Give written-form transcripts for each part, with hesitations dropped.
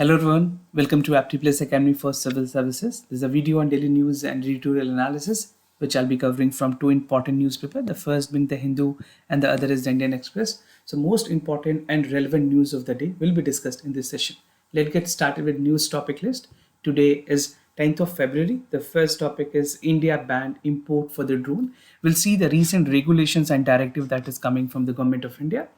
Hello everyone, welcome to Apti Academy for Civil Services. This is a video on daily news and editorial analysis, which I'll be covering from two important newspapers. The first being the Hindu and the other is the Indian Express. So most important and relevant news of the day will be discussed in this session. Let's get started with news topic list. Today is 10th of February. The first topic is India banned import for the drone. We'll see the recent regulations and directive that is coming from the government of India.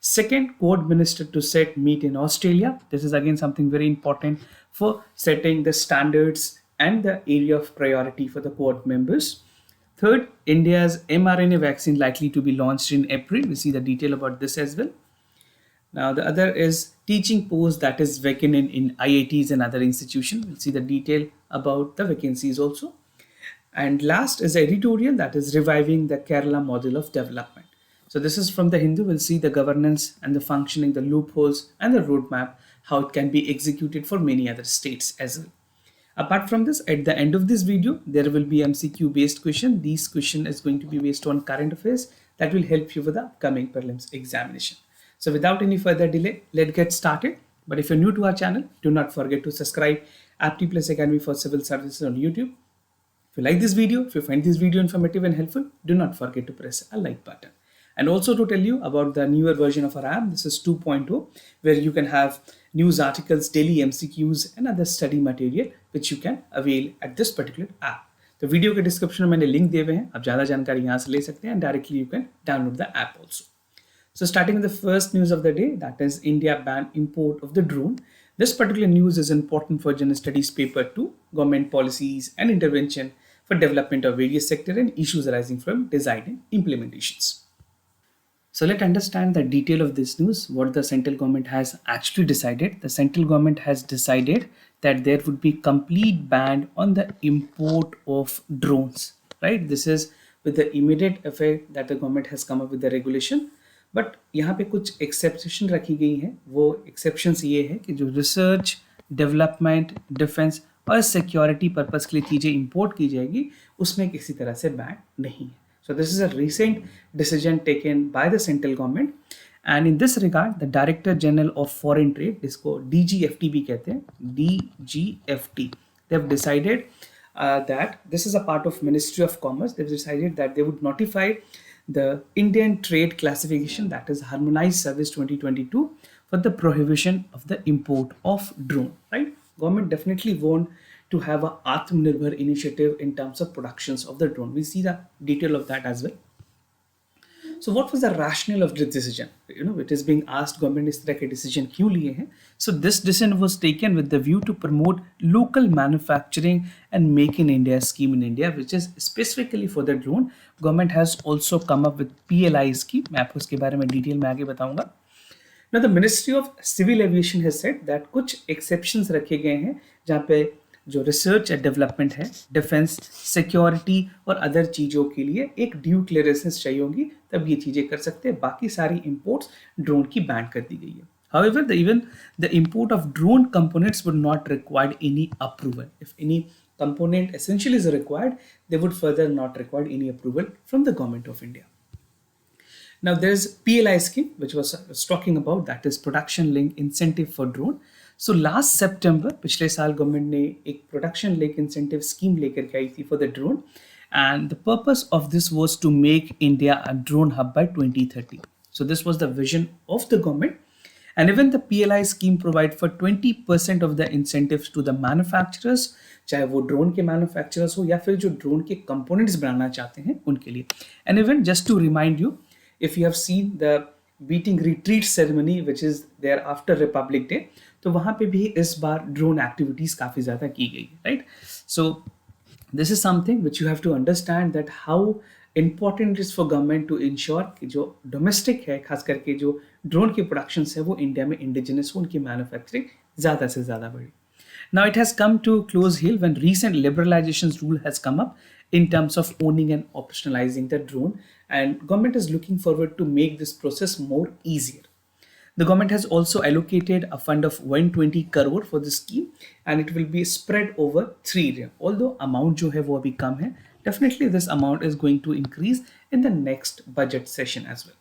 Second, Quad Minister to set meet in Australia. This is again something very important for setting the standards and the area of priority for the Quad members. Third, India's mRNA vaccine likely to be launched in April. We see the detail about this as well. Now, the other is teaching post that is vacant in IITs and other institutions. We'll see the detail about the vacancies also. And last is editorial that is reviving the Kerala model of development. So this is from the Hindu. We'll see the governance and the functioning, the loopholes and the roadmap, how it can be executed for many other states as well. Apart from this, at the end of this video, there will be MCQ based question. This question is going to be based on current affairs that will help you with the upcoming prelims examination. So without any further delay, let's get started. But if you're new to our channel, do not forget to subscribe Apti Academy for Civil Services on YouTube. If you like this video, if you find this video informative and helpful, do not forget to press a like button. And also to tell you about the newer version of our app, this is 2.0, where you can have news articles, daily MCQs and other study material which you can avail at this particular app. तो video के description में मैंने link दिए हुए हैं, आप ज़्यादा जानकारी यहाँ से ले सकते हैं, and directly you can download the app also. So starting with the first news of the day, that is India ban import of the drone. This particular news is important for General Studies Paper 2, government policies and intervention for development of various sectors and issues arising from design and implementations. So let's understand the detail of this news, what the central government has actually decided. The central government has decided that there would be complete ban on the import of drones, right? This is with the immediate effect that the government has come up with the regulation. But यहाँ पे कुछ exception रखी गई हैं. वो exceptions ये है कि जो रिसर्च, डेवलपमेंट, डिफेंस और सिक्योरिटी पर्पस के लिए चीज़ें इंपोर्ट की जाएगी उसमें किसी तरह से बैन नहीं है. So this is a recent decision taken by the central government, and in this regard, the Director General of Foreign Trade, इसको DGFT भी कहते हैं, DGFT, they have decided that this is a part of Ministry of Commerce. They've decided that they would notify the Indian Trade Classification, that is Harmonized Service 2022, for the prohibition of the import of drone. Right? Government definitely want to have a Atmanirbhar initiative in terms of productions of the drone. We see the detail of that as well. So what was the rationale of this decision? It is being asked government इस तरह के decision क्यों लिए हैं? So this decision was taken with the view to promote local manufacturing and make in India scheme in India, which is specifically for the drone. Government has also come up with PLI scheme. मैं आपको इसके बारे में detail में आगे बताऊंगा. Now the Ministry of Civil Aviation has said that कुछ exceptions रखे गए हैं जहाँ पे जो रिसर्च एंड डेवलपमेंट है, डिफेंस, सिक्योरिटी और अदर चीज़ों के लिए एक ड्यू क्लियरेंस चाहिए होगी, तब ये चीज़ें कर सकते हैं. बाकी सारी इंपोर्ट्स ड्रोन की बैन कर दी गई है. However, even the import of drone components would not require any approval. If any component essentially is required, they would further not require any approval from the government of India. Now there is PLI scheme, which was talking about, that is production link incentive for drone. So last September, पिछले साल government ने एक production link incentive scheme लेकर के आई थी for the drone, and the purpose of this was to make India a drone hub by 2030. So this was the vision of the government, and even the PLI scheme provide for 20% of the incentives to the manufacturers, चाहे वो drone के manufacturers हो या फिर जो drone के components बनाना चाहते हैं उनके लिए. And even just to remind you, if you have seen the beating retreat ceremony which is there after Republic Day, तो वहाँ पे भी इस बार ड्रोन एक्टिविटीज़ काफ़ी ज़्यादा की गई, right? So this is something which you have to understand that how important is for government to ensure कि जो डोमेस्टिक है, खास करके जो ड्रोन की प्रोडक्शन है वो इंडिया में इंडिजिनस हो, उनकी मैन्युफैक्चरिंग ज़्यादा से ज़्यादा बढ़ी. Now it has come to close hill when recent liberalization rule has come up in terms of owning and operationalizing the drone, and government is looking forward to make this process more easier. The government has also allocated a fund of 120 crore for this scheme, and it will be spread over 3 years. Although amount जो है वो अभी कम है, definitely this amount is going to increase in the next budget session as well.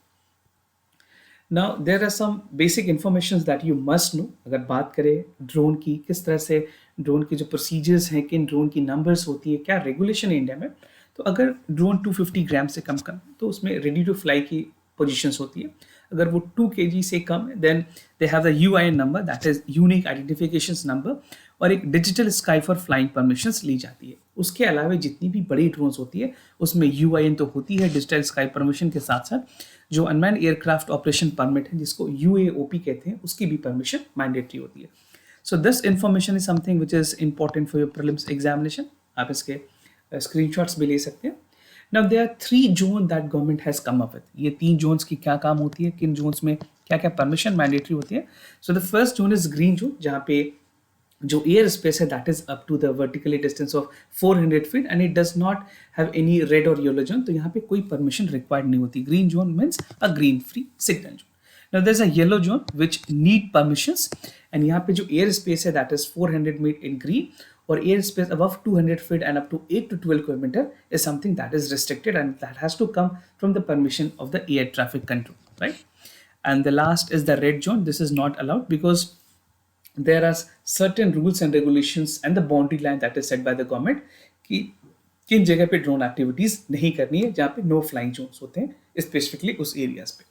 Now there are some basic informations that you must know. अगर बात करें drone की, किस तरह से ड्रोन के जो प्रोसीजर्स हैं, किन ड्रोन की नंबर्स होती है, क्या रेगुलेशन है इंडिया में, तो अगर ड्रोन 250 ग्राम से कम तो उसमें रेडी टू फ्लाई की पोजीशंस होती है. अगर वो 2 kg से कम है then they have the UIN number, that is unique identification number, और एक digital sky for flying permissions ली जाती है. उसके अलावा जितनी भी बड़ी ड्रोन्स होती है उसमें यूआईएन तो होती है डिजिटल स्काई परमिशन के साथ साथ जो अनमैन एयरक्राफ्ट ऑपरेशन परमिट है जिसको यूएओपी कहते हैं उसकी भी परमिशन मैंडेटरी होती है. So this information is something which is important for your prelims examination. आप इसके स्क्रीनशॉट्स भी ले सकते हैं. Now there are 3 zones that government has come up with. ये 3 zones की क्या काम होती है, किन zones में क्या क्या परमिशन मैंडेटरी होती है. So the first zone is green zone, जहाँ पे जो एयर स्पेस है that is up to the vertically distance of 400 feet and it does not have any red or yellow zone. तो यहाँ पे कोई परमिशन रिक्वायर्ड नहीं होती. Green zone means a green free signal zone. Now there's a yellow zone which need permissions and यहाँ पे जो air space है that is 400 feet in green or airspace above 200 feet and up to 8 to 12 kilometer is something that is restricted and that has to come from the permission of the air traffic control, right? And the last is the red zone. This is not allowed because there are certain rules and regulations and the boundary line that is set by the government कि किन जगह पे drone activities नहीं करनी है, जहाँ पे no flying Jones होते हैं स्पेसिफिकली उस एरियाज पे.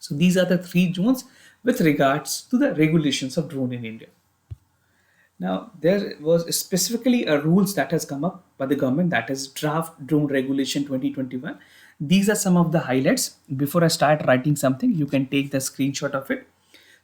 So these are the 3 zones with regards to the regulations of drone in India. Now, there was specifically a rules that has come up by the government, that is Draft Drone Regulation 2021. These are some of the highlights. Before I start writing something, you can take the screenshot of it.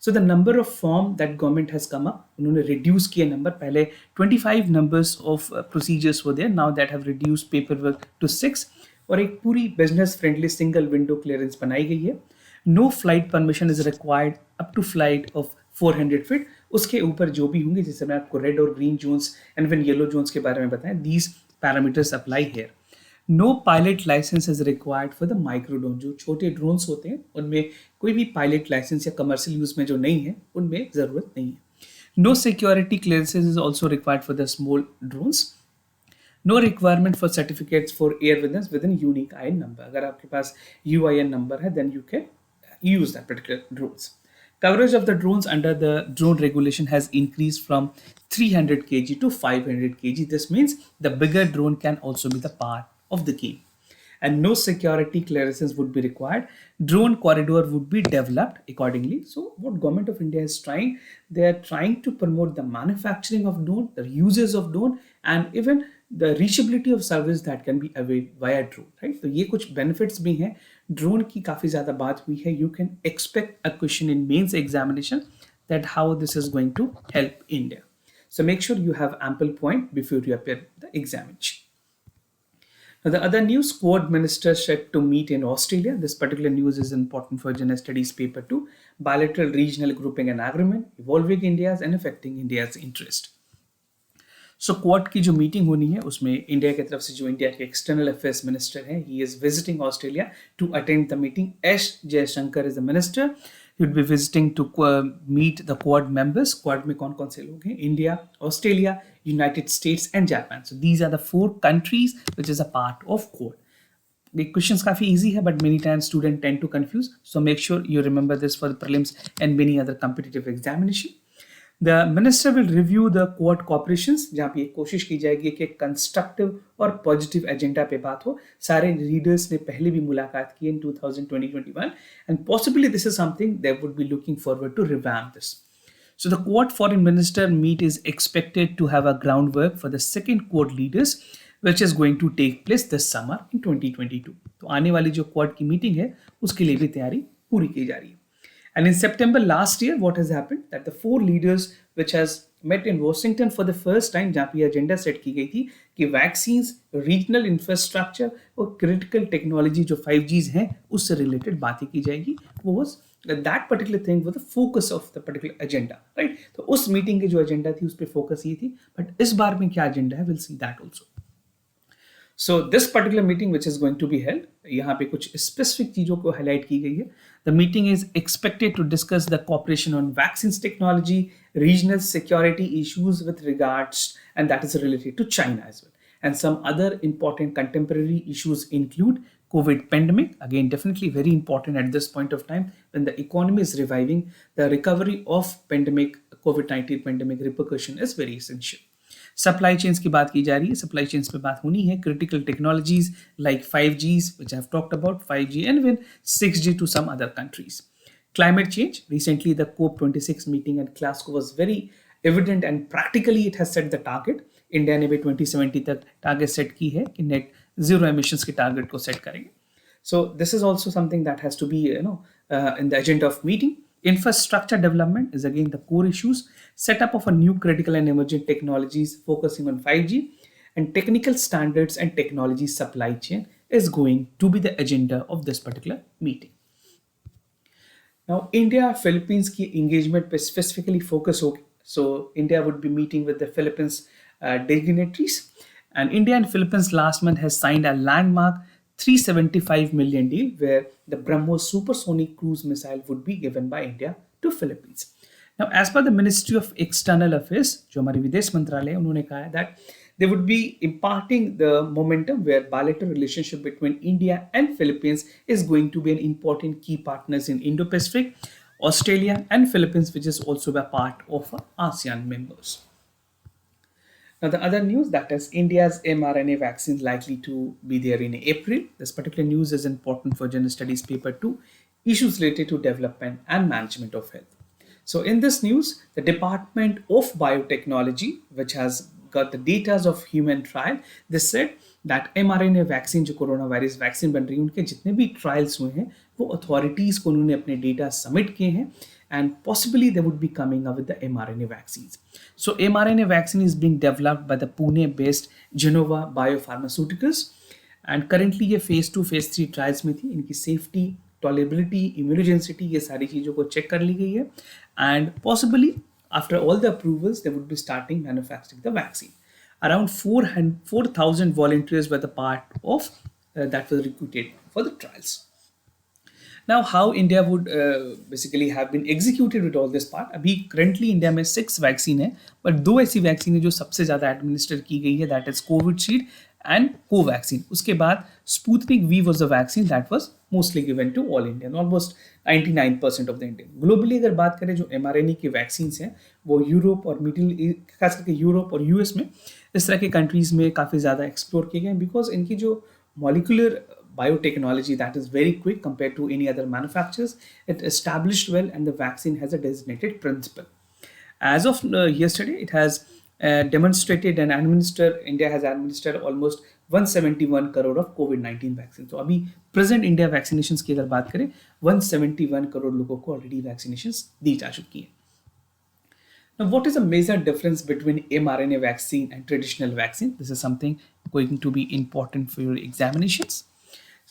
So the number of form that government has come up, उन्होंने reduce किया number. पहले 25 numbers of procedures were there. Now that have reduced paperwork to 6. और एक पूरी business friendly single window clearance बनाई गई है. No flight permission is required up to flight of 400 feet. उसके ऊपर जो भी होंगे, जैसे मैं आपको रेड और green zones and even yellow zones के बारे में बताएं, these parameters apply here. No pilot license is required for the micro drone. जो छोटे ड्रोन्स होते हैं उनमें कोई भी पायलट लाइसेंस या कमर्शियल यूज में जो नहीं है उनमें जरूरत नहीं है. No security clearances is also required for the small drones. No requirement for certificates for airworthiness with a unique IN number. अगर आपके पास UIN number है then you can use that particular drones. Coverage of the drones under the drone regulation has increased from 300 kg to 500 kg. This means the bigger drone can also be the part of the game. And no security clearances would be required. Drone corridor would be developed accordingly. So what government of India is trying, they are trying to promote the manufacturing of drone, the uses of drone, and even the reachability of service that can be availed via drone, right? तो ये कुछ benefits भी हैं. Drone की काफ़ी ज़्यादा बात हुई है. You can expect a question in mains examination that how this is going to help India. So make sure you have ample point before you appear the examination. Now the other news, Quad ministers set to meet in Australia. This particular news is important for General Studies paper 2. Bilateral regional grouping and agreement, evolving India's and affecting India's interest. So quad की जो meeting होनी है उसमें India की तरफ से जो India के एक्सटर्नल अफेयर्स मिनिस्टर हैं, he is visiting Australia to attend the meeting. S Jaishankar is the minister. He would be visiting to meet the quad members. Quad में कौन कौन से लोग हैं? India, Australia, United States and Japan. So these are the 4 countries which is a part of quad. The questions काफी easy है, but many times students tend to confuse. So make sure you remember this for the prelims and many other competitive examination. The minister will review the Quad cooperations, जहाँ पे कोशिश की जाएगी कि constructive और positive agenda पे बात हो. सारे लीडर्स ने पहले भी मुलाकात की in 2021 and possibly this is something they would be looking forward to revamp this. So the Quad foreign minister meet is expected to have a groundwork for the second Quad leaders which is going to take place this summer in 2022. तो आने वाली जो Quad की meeting है उसके लिए भी तैयारी पूरी की जा रही है. And in September last year, what has happened? That the 4 leaders which has met in Washington for the first time, जहाँ पे agenda set की गई थी कि vaccines, regional infrastructure और critical technology जो 5Gs हैं उससे related बातें की जाएगी. वो was that particular thing was the focus of the particular agenda, right? तो उस meeting की जो agenda थी उस पे focus ये थी. But इस बार में क्या agenda है? We'll see that also. So this particular meeting which is going to be held, यहाँ पे कुछ specific चीजों को highlight की गई है. The meeting is expected to discuss the cooperation on vaccines technology, regional security issues with regards, and that is related to China as well. And some other important contemporary issues include COVID pandemic. Again, definitely very important at this point of time when the economy is reviving. The recovery of pandemic, COVID-19 pandemic repercussion is very essential. Supply chains की बात की जा रही है, supply chains पे बात होनी है, critical technologies like 5Gs which I have talked about, 5G and even 6G to some other countries. Climate change, recently the COP26 meeting at Glasgow was very evident and practically it has set the target. India ने भी 2070 तक target set की है कि net zero emissions के target को set करेंगे. So this is also something that has to be in the agenda of meeting. Infrastructure development is again the core issues. Setup of a new critical and emerging technologies focusing on 5G and technical standards and technology supply chain is going to be the agenda of this particular meeting. Now India Philippines की engagement पे specifically focus होगी. So India would be meeting with the Philippines dignitaries, and India and Philippines last month has signed a landmark 375 million deal where the BrahMos supersonic cruise missile would be given by India to Philippines. Now, as per the Ministry of External Affairs, जो हमारी विदेश मंत्रालय, उन्होंने कहा है that they would be imparting the momentum where bilateral relationship between India and Philippines is going to be an important key partners in Indo-Pacific, Australia and Philippines, which is also a part of ASEAN members. Now, the other news, that is India's mRNA vaccine likely to be there in April. This particular news is important for General Studies Paper 2, issues related to development and management of health. So in this news, the Department of Biotechnology, which has got the data of human trial, they said that mRNA vaccine, जो corona virus vaccine बन रही है, उनके जितने भी trials हुए हैं वो अथॉरिटीज़ को उन्होंने अपने डेटा सबमिट किए हैं, and possibly they would be coming up with the mRNA vaccines. So mRNA vaccine is being developed by the Pune-based Genova Biopharmaceuticals, and currently ये phase 2, phase 3 trials में थी. इनकी safety, tolerability, immunogenicity ये सारी चीज़ों को check कर ली गई है, and possibly after all the approvals they would be starting manufacturing the vaccine. Around 4,000 volunteers were the part of that was recruited for the trials. Now, how India would basically have been executed with all this part? अभी currently India में 6 vaccine है, but 2 ऐसी vaccine है जो सबसे ज़्यादा administer की गई है, that is Covishield and Covaxin. उसके बाद Sputnik V was the vaccine that was mostly given to all Indian, almost 99% of the Indian. Globally अगर बात करें जो mRNA की वैक्सीन्स हैं वो यूरोप और मिडिल, खास करके यूरोप और यूएस में इस तरह के कंट्रीज़ में काफ़ी ज़्यादा एक्सप्लोर किए गए, बिकॉज इनकी जो molecular biotechnology that is very quick compared to any other manufacturers. It established well and the vaccine has a designated principle. As of yesterday, it has demonstrated and India has administered almost 171 crore of COVID-19 vaccine. So अभी present India vaccinations की अगर बात करें 171 crore लोगों को already vaccinations दी जा चुकी है. Now, what is the major difference between mRNA vaccine and traditional vaccine? This is something going to be important for your examinations.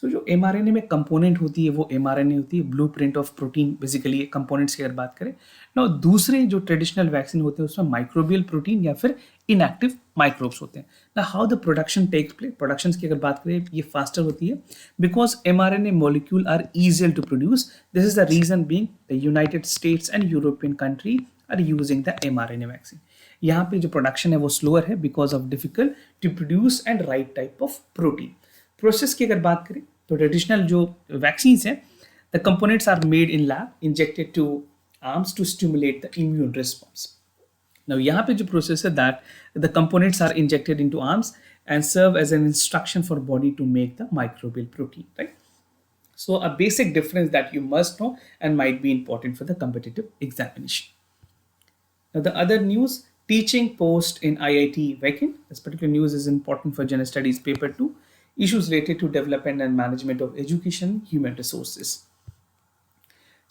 So जो mRNA में कंपोनेंट होती है वो mRNA होती है, blueprint of protein basically components की अगर बात करें. ना दूसरे जो ट्रेडिशनल वैक्सीन होते हैं उसमें माइक्रोबियल प्रोटीन या फिर इनएक्टिव माइक्रोब्स होते हैं. ना how the production takes place, production की अगर बात करें ये फास्टर होती है because mRNA molecule are easier to produce. This is the reason being the United States and European country are using the mRNA vaccine. यहाँ पे जो प्रोडक्शन है वो स्लोअर है because of difficult to produce and right type of protein. Process की अगर बात करें तो ट्रेडिशनल जो वैक्सीन्स हैं the components are made in lab injected to arms to stimulate the immune response. Now यहाँ पे जो प्रोसेस है that the components are injected into arms and serve as an instruction for body to make the microbial protein, right? So a basic difference that you must know and might be important for the competitive examination. Now the other news, teaching post in IIT vacant. This particular news is important for General Studies Paper 2. Issues related to development and management of education, human resources.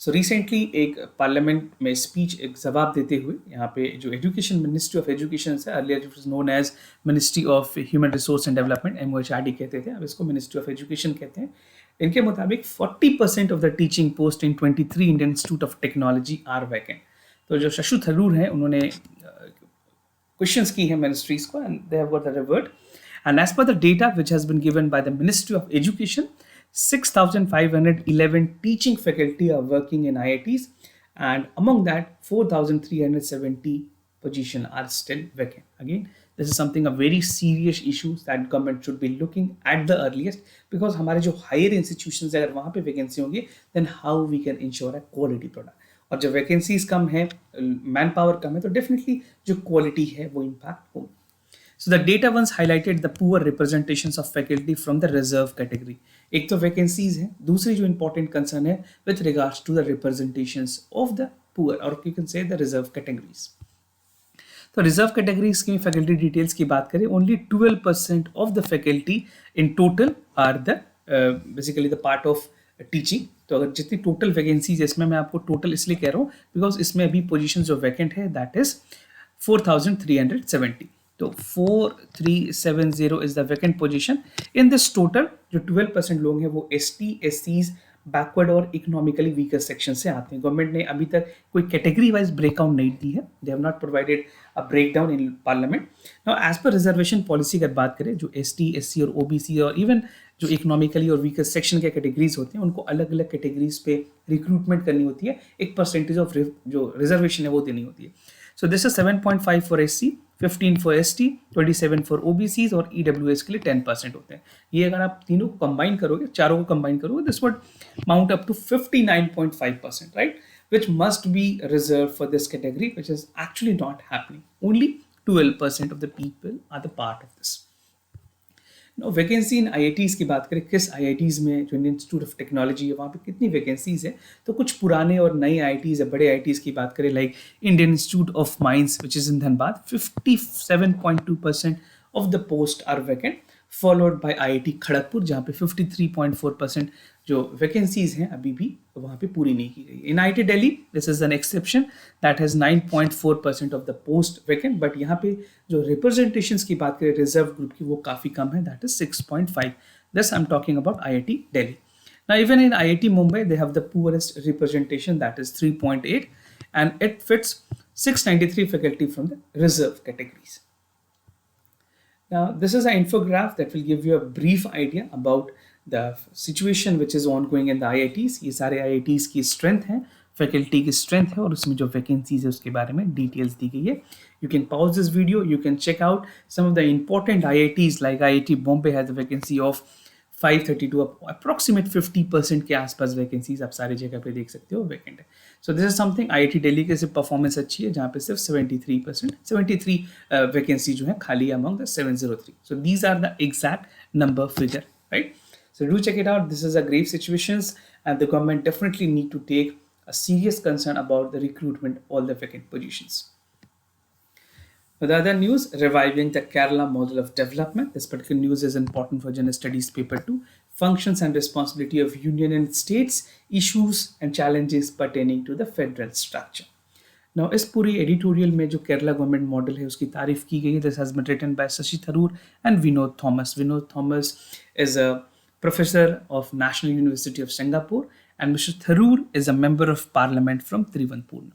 So recently एक parliament में speech एक जवाब देते हुए यहाँ पे जो education ministry of education है, earlier it was known as ministry of human resource and development, MOHRD कहते थे, अब इसको मिनिस्ट्री ऑफ एजुकेशन कहते हैं. इनके मुताबिक 40% of the teaching post in 23 Indian institute of technology are vacant. तो जो शशि थरूर हैं उन्होंने क्वेश्चंस की हैं मिनिस्ट्रीज को and they have got the revert. And as per the data which has been given by the Ministry of Education, 6,511 teaching faculty are working in IITs, and among that 4,370 positions are still vacant. Again, This is something a very serious issue that government should be looking at the earliest, because हमारे जो higher institutions है अगर वहाँ पे vacancy होंगी, then how we can ensure a quality product. और जब vacancies कम है, मैन पावर कम है, तो डेफिनेटली जो क्वालिटी है वो इम्पैक्ट होगी. So the data once highlighted the poor representations of faculty from the reserve category. एक तो वैकेंसीज है, दूसरी जो important concern है with regards to the representations of the poor, or you can say the reserve categories. तो reserve categories की faculty details की बात करें, only 12% of the faculty in total are the basically the part of teaching. तो अगर जितनी total vacancies है, इसमें मैं आपको टोटल इसलिए कह रहा हूँ बिकॉज इसमें अभी पोजीशन जो वैकेंट है दैट इज 4370. तो 4370 is the vacant position. In this total जो 12% लोग हैं वो ST, SCs, बैकवर्ड और इकोनॉमिकली वीकर सेक्शन से आते हैं. गवर्नमेंट ने अभी तक कोई कैटेगरी वाइज ब्रेकआउट नहीं दी है. They have not provided a breakdown in parliament. Now as per reservation policy अगर बात करें, जो ST, SC और OBC और इवन जो इकोनॉमिकली और वीकर सेक्शन के कैटेगरीज होते हैं, उनको अलग अलग कैटेगरीज पे रिक्रूटमेंट करनी होती है. एक परसेंटेज ऑफ जो रिजर्वेशन है वो देनी होती है. सो this is 7.5 for SC, 15 for ST, 27 for OBCs और EWS के लिए 10% होते हैं. ये अगर आप तीनों को कंबाइन करोगे, चारों को कंबाइन करोगे, this would mount up to 59.5%, right, which must be reserved for this category, which is actually not happening. Only 12% of the people are the part of this. Now, vacancy in IITs की बात करें, किस IITs में जो Indian institute of technology है वहाँ पे कितनी वैकेंसीज है, तो कुछ पुराने और नए IITs है. बड़े IITs की बात करें like Indian institute of mines which is in Dhanbad, 57.2% of the post are vacant, followed by IIT Kharagpur जहाँ पे 53.4% जो वैकेंसीज हैं अभी भी वहाँ पे पूरी नहीं की गई. इन IIT Delhi this is an exception that has 9.4% of the post vacant, but यहाँ पे जो रिप्रेजेंटेशंस की बात करें रिजर्व ग्रुप की वो काफ़ी कम है, that is 6.5. This I am talking about IIT Delhi. Now even in IIT Mumbai they have the poorest representation, that is 3.8, and it fits 693 faculty from the reserve categories. Now, this is an infograph that will give you a brief idea about the situation which is ongoing in the IITs. ये सारे IITs की strength है, faculty की strength है, और उसमें जो vacancies है उसके बारे में details दी गई है. You can pause this video, you can check out some of the important IITs like IIT Bombay has a vacancy of 532, approximate 50% के आसपास वैकेंसीज आप सारी जगह पे देख सकते हो वैकेंट है. सो this is something. IIT Delhi की सिर्फ परफॉर्मेंस अच्छी है जहाँ पे सिर्फ 73 वैकेंसी जो है खाली among the 703. So these are the exact number figure, right. So do check it out. This is a grave situations and the government definitely need to take a serious concern about the recruitment all the vacant positions. The other news, reviving the Kerala model of development. This particular news is important for General Studies Paper 2. Functions and responsibility of union and states, issues and challenges pertaining to the federal structure. Now, इस पूरी editorial में जो Kerala government model है उसकी तारीफ की गई है. This has been written by Shashi Tharoor and Vinod Thomas. Vinod Thomas is a professor of National University of Singapore, and Mr. Tharoor is a member of parliament from Trivandrum.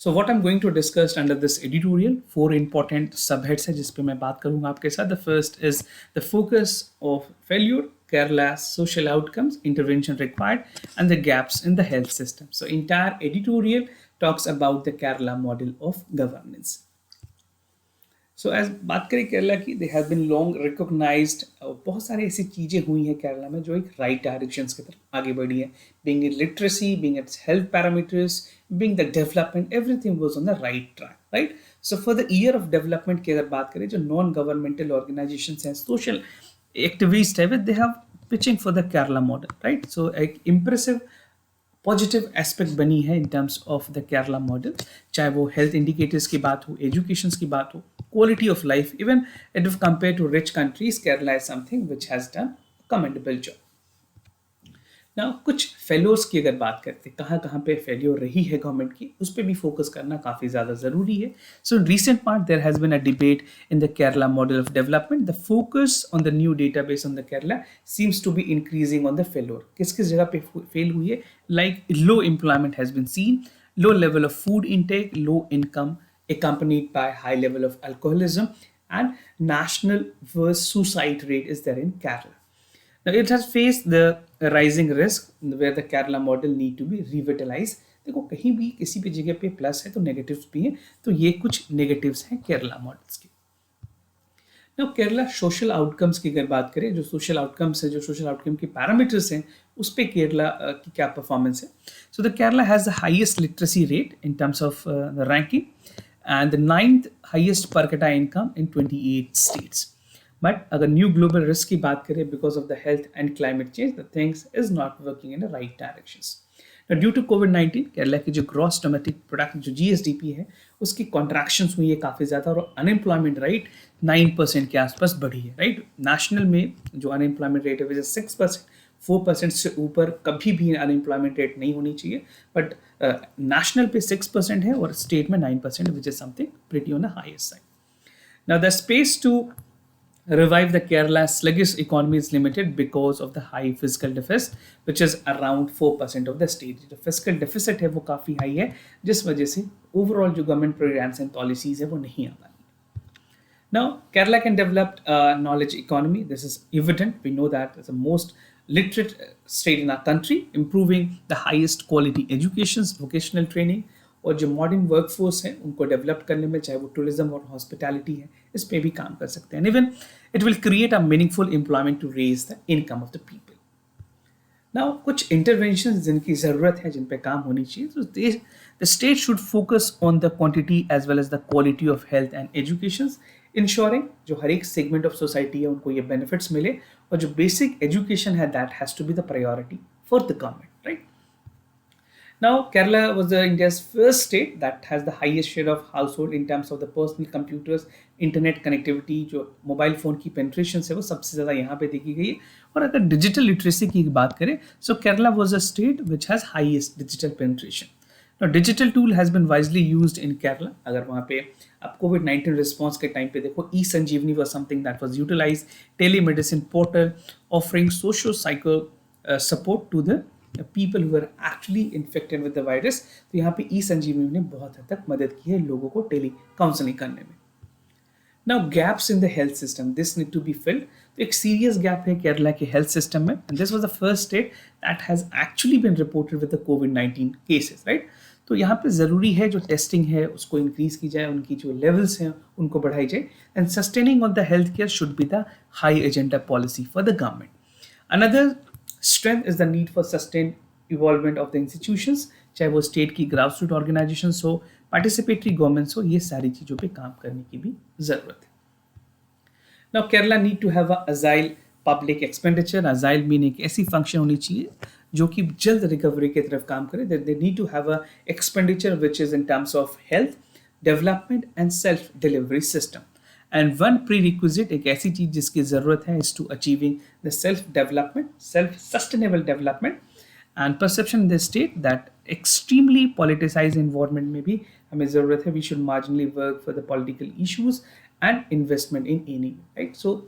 So what I'm going to discuss under this editorial, 4 important subheads है जिस पे मैं बात करूँगा आपके साथ. The first is the focus of failure, Kerala's social outcomes, intervention required, and the gaps in the health system. So entire editorial talks about the Kerala model of governance. So as बात करें केरला की, they have been long recognised. बहुत सारी ऐसी चीज़ें हुई हैं केरला में जो एक राइट डायरेक्शंस की तरफ आगे बढ़ी है. Being it literacy, being its health parameters, being the development, everything was on the right track, right. So for the year of development की अगर बात करें, जो नॉन गवर्नमेंटल ऑर्गेनाइजेशंस हैं, सोशल एक्टिविस्ट है, they have pitching for the Kerala model, right. So एक impressive positive aspect बनी है in terms of the Kerala model, चाहे वो हेल्थ इंडिकेटर्स की बात हो, एजुकेशन की बात हो, quality of life. Even if compared to rich countries, Kerala is something which has done a commendable job. Now, कुछ फेलोर्स की अगर बात करते हैं, कहाँ पे फेल्योर रही है गवर्नमेंट की, उस पर भी फोकस करना काफ़ी ज़्यादा ज़रूरी है. So in recent part there has been a debate in the Kerala model of development. The focus on the new database on the Kerala seems to be increasing on the failure. किस किस जगह पे फेल हुई है? Like low employment has been seen, low level of food intake, low income accompanied by high level of alcoholism, and national worst suicide rate is there in Kerala. Now it has faced the rising risk where the Kerala model need to be revitalized. देखो कहीं भी किसी भी जगह पे plus है तो negatives भी हैं, तो ये कुछ नेगेटिव्स हैं केरला मॉडल्स के। नाउ केरला सोशल आउटकम्स की अगर बात करें, जो सोशल आउटकम्स है, जो सोशल आउटकम के पैरामीटर्स हैं, उस पे केरला की क्या परफॉर्मेंस है। So the Kerala has the highest literacy rate in terms of the ranking and the ninth highest per capita income in 28 states. But अगर न्यू ग्लोबल रिस्क की बात करें, because of the health and climate change, the things is not working in the right directions. Due to कोविड-19 केरला की जो gross domestic product जो GSDP है उसकी कॉन्ट्रैक्शन हुई है काफ़ी ज़्यादा, और अनएम्प्लॉयमेंट रेट 9% के आसपास बढ़ी है, राइट। नेशनल में जो अनएम्प्लॉयमेंट रेट है वजह 6%, 4% से ऊपर कभी भी अनएम्प्लॉयमेंट रेट नहीं होनी चाहिए, बट नेशनल पे 6% है और स्टेट में 9%, which is something pretty on the highest side. Now the space to revive the Kerala's sluggish economy is limited because of the high fiscal deficit, which is around 4% of the state. जो fiscal deficit है वो काफ़ी high है, जिस वजह से overall जो government programs and policies है वो नहीं आ पाई। Now, Kerala can develop a knowledge economy. This is evident. We know that it's the most literate state in our country, improving the highest quality education, vocational training, और जो modern workforce है उनको develop करने में, चाहे वो tourism और hospitality है, इस पे भी काम कर सकते हैं। Even it will create a meaningful employment to raise the income of the people. Now कुछ इंटरवेंशन जिनकी ज़रूरत है, जिन पे काम होनी चाहिए, तो the state should focus on the quantity as well as the quality of health and education, ensuring जो हर एक सेगमेंट ऑफ सोसाइटी है उनको ये बेनिफिट्स मिले, और जो बेसिक एजुकेशन है that has to be the priority for the government, right. Now, Kerala was India's first state that has the highest share of household in terms of the personal computers, internet connectivity, जो mobile phone की penetration है वो सबसे ज़्यादा यहाँ पे देखी गई है। और अगर डिजिटल लिटरेसी की बात करें, so Kerala was a state which has highest digital penetration. Now, digital tool has been wisely used in Kerala. अगर वहाँ पे आप कोविड-19 रिस्पॉन्स के टाइम पे देखो, E Sanjeevani was something that was utilise, telemedicine portal offering socio psycho support to the people who are actually infected with the virus. तो यहाँ पे ई संजीवनी ने बहुत हद तक मदद की है लोगों को टेली काउंसलिंग करने में। Now gaps in the health system, this need to be filled. तो एक सीरियस गैप है केरला के हेल्थ सिस्टम में, and this was the first state that has actually been reported with the कोविड-19 केसेस, राइट। तो यहाँ पे ज़रूरी है जो टेस्टिंग है उसको इंक्रीज की जाए, उनकी जो लेवल्स हैं उनको बढ़ाई जाए, and sustaining of the health care should be the high agenda policy for the government. Another strength is the need for sustained evolvement of the institutions, चाहे वो स्टेट की ग्रासरूट ऑर्गेनाइजेशंस हो, पार्टिसिपेटरी गवर्नमेंट्स हो, ये सारी चीज़ों पे काम करने की भी ज़रूरत है। Now Kerala need to have a agile public expenditure. Agile mean एक ऐसी फंक्शन होनी चाहिए जो कि जल्द रिकवरी की तरफ काम करे। They need to have a expenditure which is in terms of health, development and self delivery system. And one prerequisite, एक ऐसी चीज जिसकी जरूरत है, is to achieving the self-development, self-sustainable development, and perception in the state that extremely politicized environment में भी हमें जरूरत है। We should marginally work for the political issues and investment in any, right? So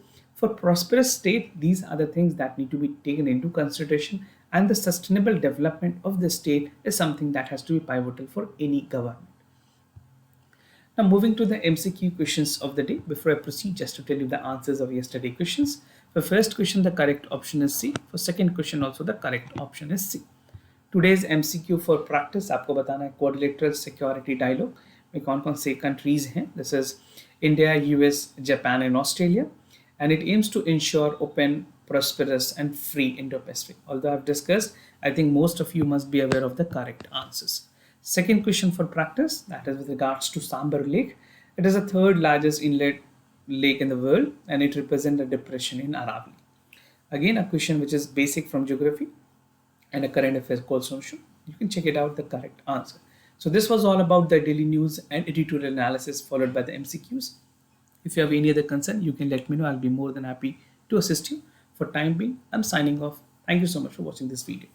for prosperous state, these are the things that need to be taken into consideration, and the sustainable development of the state is something that has to be pivotal for any government. Now moving to the MCQ questions of the day. Before I proceed, just to tell you the answers of yesterday questions. For first question, the correct option is C. For second question also, the correct option is C. Today's MCQ for practice आपको बताना है quadrilateral security dialogue में कौन कौन से countries हैं. This is India, US, Japan and Australia, and it aims to ensure open, prosperous and free Indo-Pacific. Although I've discussed, I think most of you must be aware of the correct answers. Second question for practice, that is with regards to Sambar Lake. It is the third largest inlet lake in the world, and it represents a depression in Aravalli. Again, a question which is basic from geography and a current affairs question. You can check it out, the correct answer. So this was all about the daily news and editorial analysis followed by the MCQs. If you have any other concern, you can let me know. I'll be more than happy to assist you. For time being, I'm signing off. Thank you so much for watching this video.